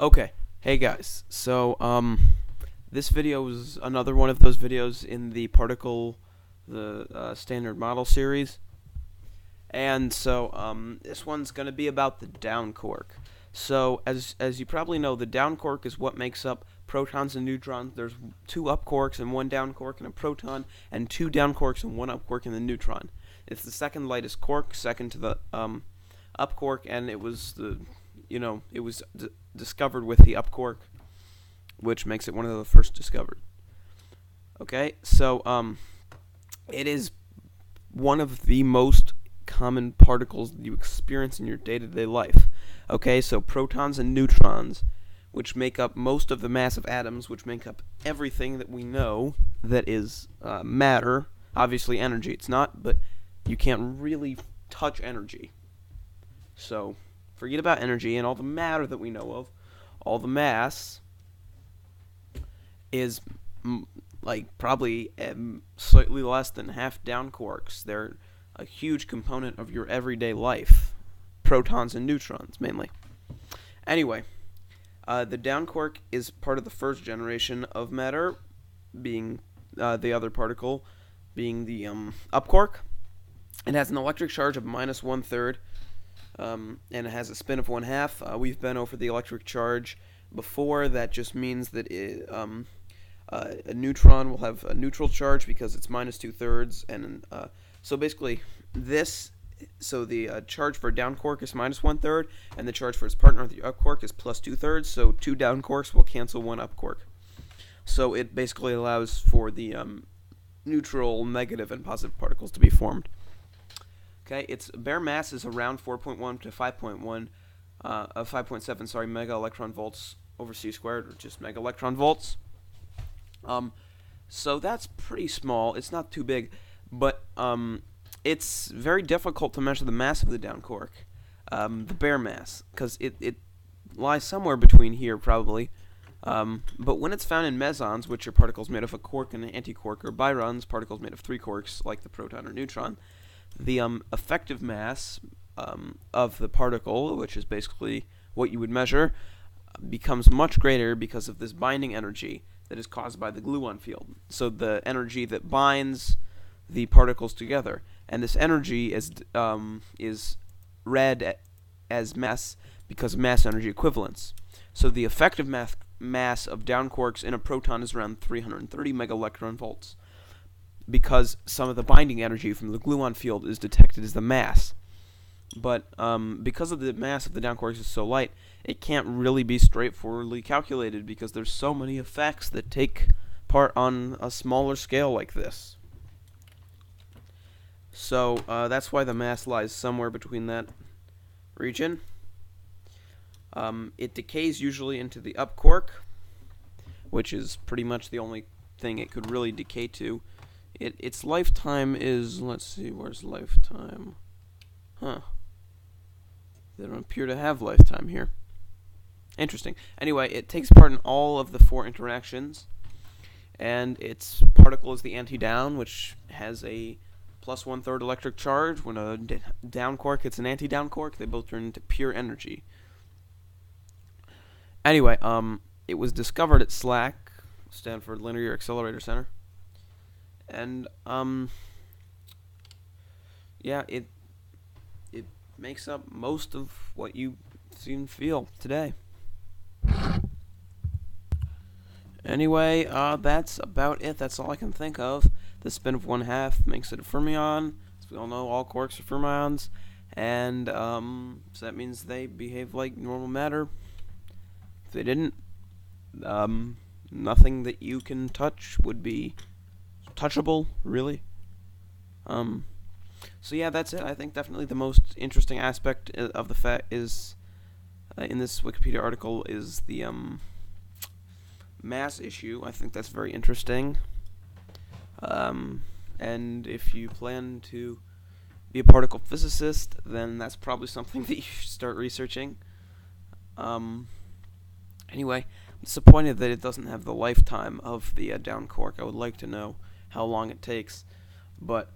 Okay, hey guys. This video is another one of those videos in the standard model series, and this one's gonna be about the down quark. So, as you probably know, the down quark is what makes up protons and neutrons. There's two up quarks and one down quark and a proton, and two down quarks and one up quark and the neutron. It's the second lightest quark, second to the up quark, and it was discovered with the up quark, which makes it one of the first discovered. Okay, it is one of the most common particles you experience in your day-to-day life. Okay, so protons and neutrons, which make up most of the mass of atoms, which make up everything that we know that is matter. Obviously, energy it's not, but you can't really touch energy. So, forget about energy and all the matter that we know of. All the mass is probably slightly less than half down quarks. They're a huge component of your everyday life. Protons and neutrons, mainly. Anyway, the down quark is part of the first generation of matter, being the other particle being the up quark. It has an electric charge of minus 1/3. And it has a spin of 1/2. We've been over the electric charge before. That just means that a neutron will have a neutral charge because it's minus 2/3. And so basically, the charge for down quark is minus 1/3, and the charge for its partner, the up quark, is plus 2/3. So two down quarks will cancel one up quark. So it basically allows for the neutral, negative, and positive particles to be formed. Okay, its bare mass is around 4.1 to 5.7 mega electron volts over c squared, or just mega electron volts. So that's pretty small. It's not too big, but it's very difficult to measure the mass of the down quark, the bare mass, because it lies somewhere between here probably. But when it's found in mesons, which are particles made of a quark and an antiquark, or byrons, particles made of three quarks, like the proton or neutron, the effective mass of the particle, which is basically what you would measure, becomes much greater because of this binding energy that is caused by the gluon field. So the energy that binds the particles together, and this energy is read as mass because of mass energy equivalence. So the effective mass of down quarks in a proton is around 330 mega electron volts, because some of the binding energy from the gluon field is detected as the mass. But because of the mass of the down quarks is so light, it can't really be straightforwardly calculated because there's so many effects that take part on a smaller scale like this. So that's why the mass lies somewhere between that region. It decays usually into the up quark, which is pretty much the only thing it could really decay to. Its lifetime is, let's see, where's lifetime? Huh. They don't appear to have lifetime here. Interesting. Anyway, it takes part in all of the four interactions, and its particle is the anti-down, which has a plus 1/3 electric charge. When a down quark hits an anti-down quark, they both turn into pure energy. Anyway, it was discovered at SLAC, Stanford Linear Accelerator Center. And it makes up most of what you see and feel today. Anyway, that's about it. That's all I can think of. The spin of 1/2 makes it a fermion. As we all know, all quarks are fermions, and so that means they behave like normal matter. If they didn't, nothing that you can touch would be touchable, really. So yeah, that's it. I think definitely the most interesting aspect of the fact is in this Wikipedia article is the mass issue. I think that's very interesting. And if you plan to be a particle physicist, then that's probably something that you should start researching. Anyway, I'm disappointed that it doesn't have the lifetime of the down quark. I would like to know how long it takes, but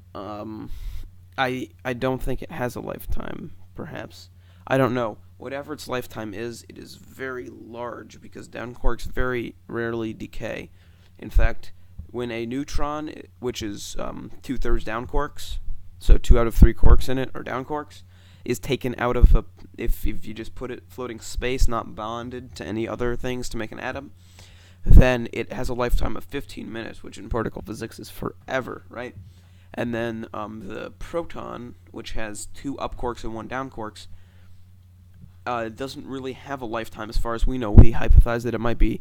I don't think it has a lifetime. Perhaps, I don't know. whatever its lifetime is, it is very large because down quarks very rarely decay. In fact, when a neutron, which is 2/3 down quarks, so 2 out of 3 quarks in it are down quarks, is taken out of if you just put it floating space, not bonded to any other things to make an atom, then it has a lifetime of 15 minutes, which in particle physics is forever, right? And then the proton, which has 2 up quarks and 1 down quarks, doesn't really have a lifetime as far as we know. We hypothesize that it might be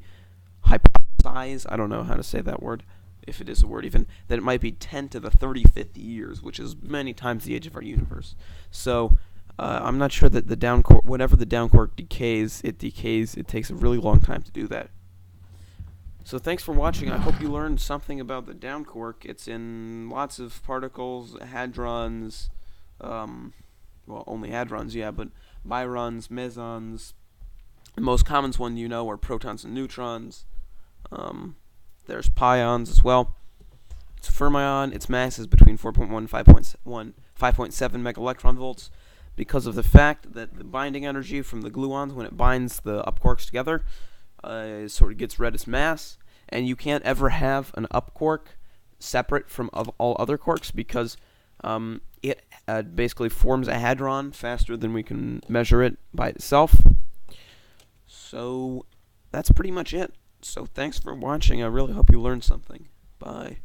hypothesize. I don't know how to say that word, if it is a word even, that it might be 10 to the 35th years, which is many times the age of our universe. So I'm not sure that the down quark, whenever the down quark decays. It takes a really long time to do that. So thanks for watching. I hope you learned something about the down quark. It's in lots of particles, hadrons, well, only hadrons, yeah, but byrons, mesons. The most common one are protons and neutrons. There's pions as well. It's a fermion. Its mass is between 4.1 and 5.7 megaelectron volts because of the fact that the binding energy from the gluons, when it binds the up quarks together, sort of gets rid of its mass, and you can't ever have an up quark separate from all other quarks because it basically forms a hadron faster than we can measure it by itself. So that's pretty much it. So thanks for watching. I really hope you learned something. Bye.